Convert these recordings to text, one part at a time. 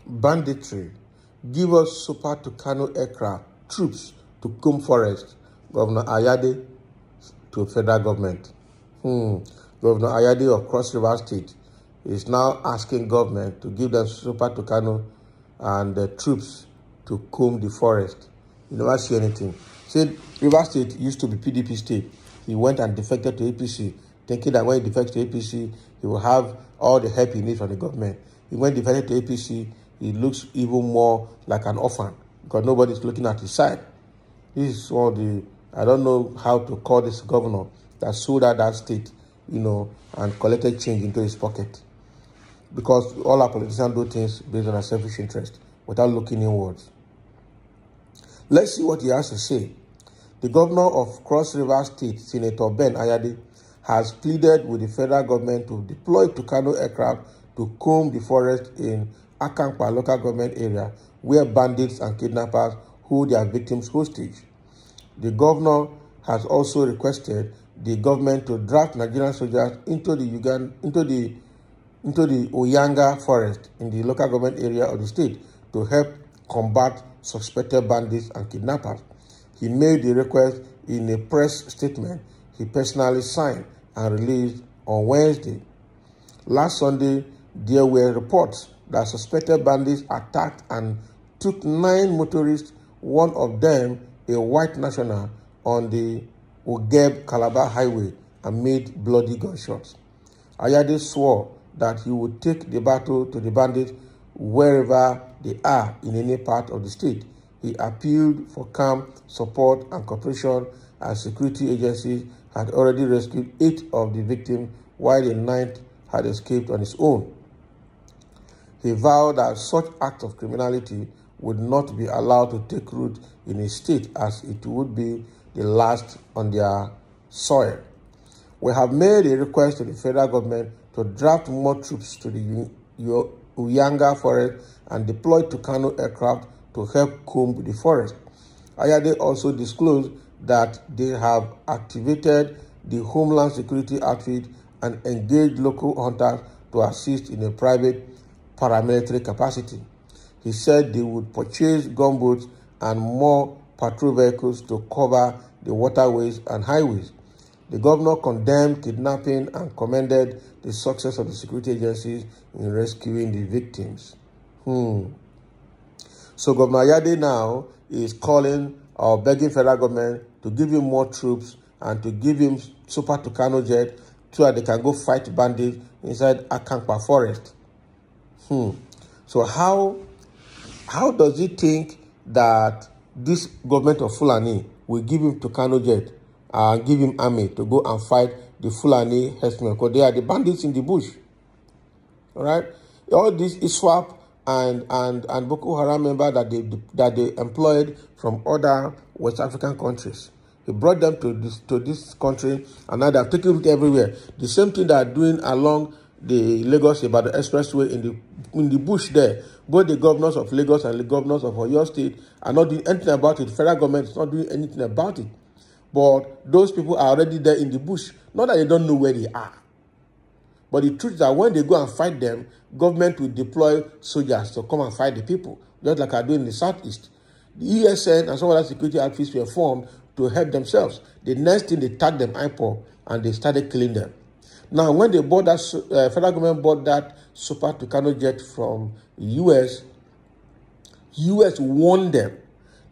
Banditry. Give us super Tucano aircraft, troops to comb forest. Governor Ayade to federal government. Governor Ayade of Cross River State is now asking government to give them super Tucano and the troops to comb the forest. You never see anything. Said River State used to be PDP state. He went and defected to APC, thinking that when he defects to APC, he will have all the help he needs from the government. He went defected to APC, he looks even more like an orphan because nobody's looking at his side. This is one of the, I don't know how to call this governor that sold out that state, and collected change into his pocket. Because all our politicians do things based on a selfish interest without looking inwards. Let's see what he has to say. The governor of Cross River State, Senator Ben Ayade, has pleaded with the federal government to deploy Tucano aircraft to comb the forest in Akankpa local government area where bandits and kidnappers hold their victims hostage. The governor has also requested the government to draft Nigerian soldiers into the Oyanga forest in the local government area of the state to help combat suspected bandits and kidnappers. He made the request in a press statement he personally signed and released on Wednesday. Last Sunday, there were reports that suspected bandits attacked and took 9 motorists, one of them a white national, on the Ogeb-Calabar highway amid bloody gunshots. Ayade swore that he would take the battle to the bandits wherever they are in any part of the state. He appealed for calm support and cooperation as security agencies had already rescued 8 of the victims while the 9th had escaped on his own. He vowed that such acts of criminality would not be allowed to take root in his state as it would be the last on their soil. We have made a request to the federal government to draft more troops to the Uyanga forest and deploy Tucano aircraft to help comb the forest. Ayade also disclosed that they have activated the Homeland Security outfit and engaged local hunters to assist in a private paramilitary capacity. He said they would purchase gunboats and more patrol vehicles to cover the waterways and highways. The governor condemned kidnapping and commended the success of the security agencies in rescuing the victims. So Governor Ayade now is calling or begging federal government to give him more troops and to give him super Tucano jet so that they can go fight bandits inside Akankpa forest. So how does he think that this government of Fulani will give him Tucano jet and give him army to go and fight the Fulani herdsmen? Because they are the bandits in the bush. All right? All this ISWAP and Boko Haram members that they employed from other West African countries. He brought them to this country, and now they are taking it everywhere. The same thing they are doing along the Lagos-Ibadan expressway in the bush there. Both the governors of Lagos and the governors of Oyo State are not doing anything about it. The federal government is not doing anything about it. But those people are already there in the bush. Not that they don't know where they are. But the truth is that when they go and fight them, government will deploy soldiers to come and fight the people, just like I do in the southeast. The ESN and some other security outfits were formed to help themselves. The next thing, they tagged them IPOB and they started killing them. Now, when they bought that, federal government bought that super Tucano jet from the US warned them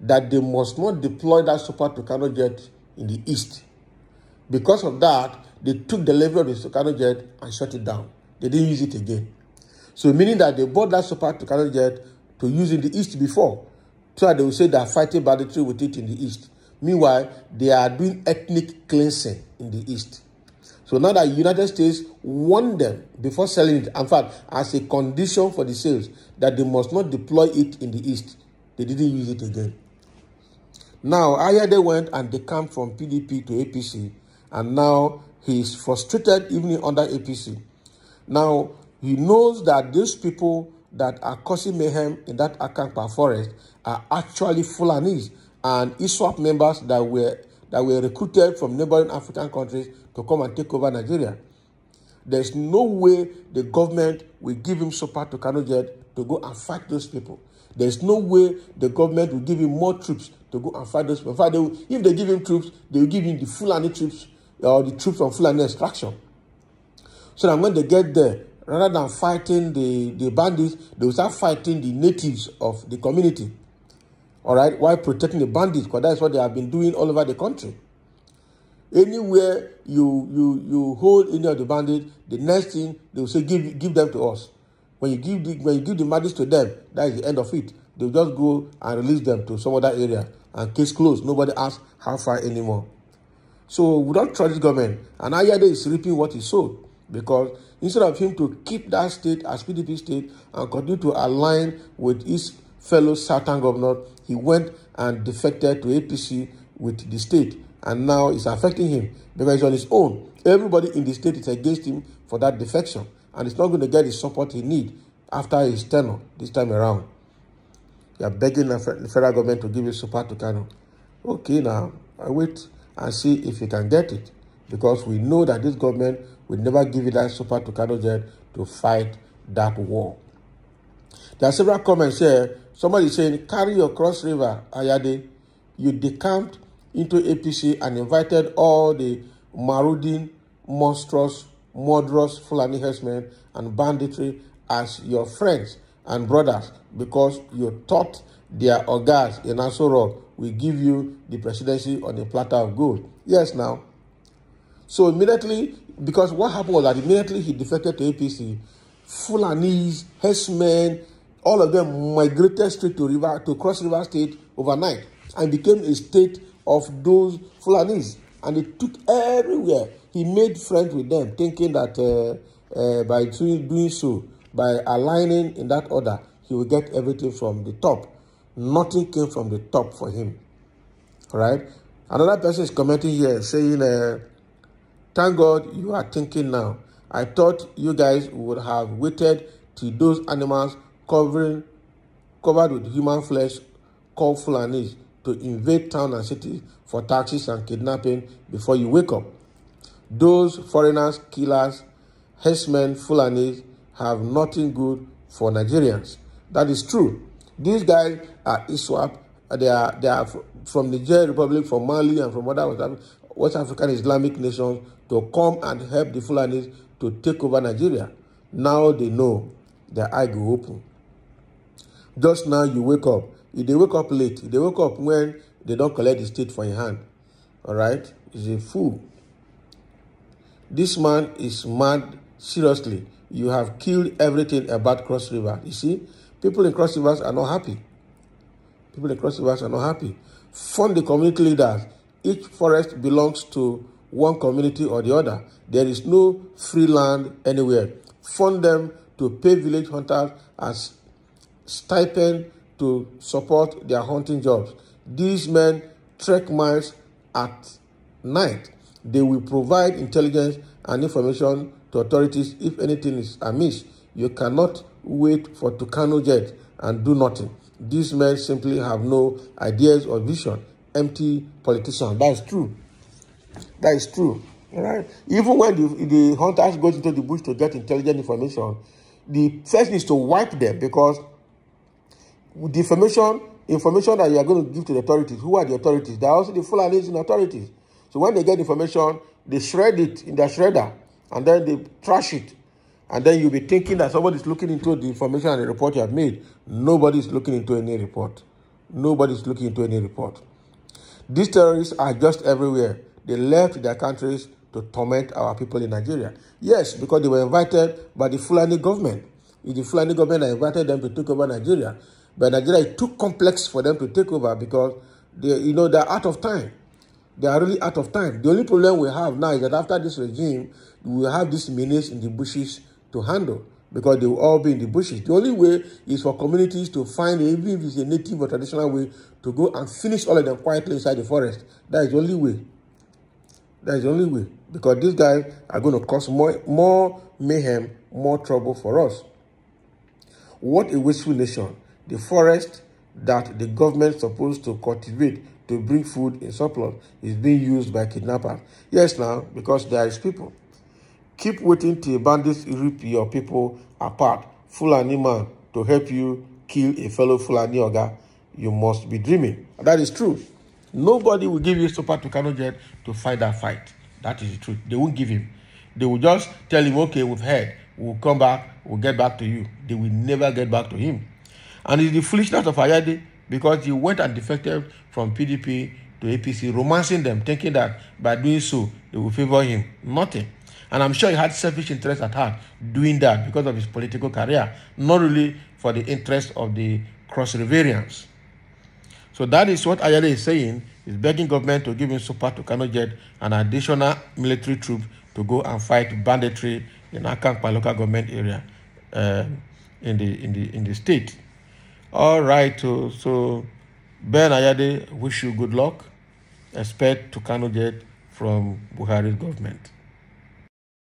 that they must not deploy that super Tucano jet in the east. Because of that, they took the delivery of the Tucano jet and shut it down. They didn't use it again. So meaning that they bought that super Tucano jet to use in the east before, so that they will say they are fighting banditry with it in the east. Meanwhile, they are doing ethnic cleansing in the east. So now that the United States warned them before selling it, in fact, as a condition for the sales, that they must not deploy it in the east, they didn't use it again. Now, Ayade went and decamped from PDP to APC, and now he is frustrated even under APC. Now, he knows that these people that are causing mayhem in that Akankpa forest are actually Fulanis and ISWAP members that were recruited from neighboring African countries to come and take over Nigeria. There's no way the government will give him super Tucano jet to go and fight those people. There's no way the government will give him more troops to go and fight those people. In fact, if they give him troops, they will give him the Fulani troops or the troops from Fulani extraction. So that when they get there, rather than fighting the bandits, they will start fighting the natives of the community. All right, while protecting the bandits, because that's what they have been doing all over the country. Anywhere you hold any of the bandits, the next thing they will say, give them to us. When you give the bandits to them, that is the end of it. They'll just go and release them to some other area, and case closed. Nobody asks how far anymore. So we don't trust this government, and Ayade is reaping what he sowed, because instead of him to keep that state as PDP state and continue to align with his fellow Southern governor, he went and defected to APC with the state, and now it's affecting him because he's on his own. Everybody in the state is against him for that defection, and he's not going to get the support he needs after his tenure this time around. You are begging the federal government to give you super Tucano. Okay, now I wait and see if you can get it, because we know that this government will never give you that super Tucano jet to fight that war. There are several comments here. Somebody is saying, carry your cross river, Ayade. You decamped into APC and invited all the marauding, monstrous, murderous Fulani herdsmen and banditry as your friends and brothers, because you thought their ogas in Aso Rock will give you the presidency on a platter of gold. Yes, now. So immediately, because what happened was that immediately he defected to APC, Fulanis, herdsmen, all of them migrated straight to Cross River State overnight and became a state of those Fulanis. And he took everywhere. He made friends with them, thinking that by doing so, by aligning in that order, he will get everything from the top. Nothing came from the top for him. All right? Another person is commenting here saying, thank God you are thinking now. I thought you guys would have waited till those animals covered with human flesh called Fulanis to invade town and city for taxes and kidnapping before you wake up. Those foreigners, killers, herdsmen, Fulanis have nothing good for Nigerians. That is true. These guys are ISWAP. They are from Niger Republic, from Mali, and from other West African Islamic nations to come and help the Fulanis to take over Nigeria. Now they know their eye go open. Just now you wake up. If they wake up late, if they wake up when they don't collect the state for your hand, all right, he's a fool. This man is mad, seriously. You have killed everything about Cross River. You see, people in Cross Rivers are not happy. People in Cross Rivers are not happy. Fund the community leaders. Each forest belongs to one community or the other. There is no free land anywhere. Fund them to pay village hunters as stipend to support their hunting jobs. These men trek miles at night. They will provide intelligence and information to authorities if anything is amiss. You cannot wait for Tucano jet and do nothing. These men simply have no ideas or vision. Empty politicians. That is true. That is true. All right. Even when the hunters go into the bush to get intelligent information, the first is to wipe them, because with the information that you are going to give to the authorities, who are the authorities? They are also the Fulanis in authorities. So when they get information, they shred it in their shredder, and then they trash it. And then you'll be thinking that somebody is looking into the information and the report you have made. Nobody is looking into any report. Nobody is looking into any report. These terrorists are just everywhere. They left their countries to torment our people in Nigeria. Yes, because they were invited by the Fulani government. It's the Fulani government that invited them to take over Nigeria. But Nigeria is too complex for them to take over, because they're out of time. They are really out of time. The only problem we have now is that after this regime, we will have these menace in the bushes to handle, because they will all be in the bushes. The only way is for communities to find, even if it's a native or traditional way, to go and finish all of them quietly inside the forest. That is the only way. That is the only way. Because these guys are going to cause more mayhem, more trouble for us. What a wasteful nation. The forest that the government is supposed to cultivate to bring food in surplus is being used by kidnappers. Yes, now, because there is people. Keep waiting till bandits rip your people apart. Fulani man to help you kill a fellow Fulani oga. You must be dreaming. That is true. Nobody will give you Super Tucano jet to fight that fight. That is the truth. They won't give him. They will just tell him, okay, we've heard. We'll come back. We'll get back to you. They will never get back to him. And it's the foolishness of Ayade because he went and defected from PDP to APC, romancing them, thinking that by doing so, they will favor him. Nothing. And I'm sure he had selfish interest at heart doing that because of his political career, not really for the interest of the cross-riverians. So that is what Ayade is saying. He's begging government to give him Super Tucano jet and additional military troops to go and fight banditry in Akankpa local government area in the state. All right, so Ben Ayade, wish you good luck. Expect Tucano jet from Buhari's government.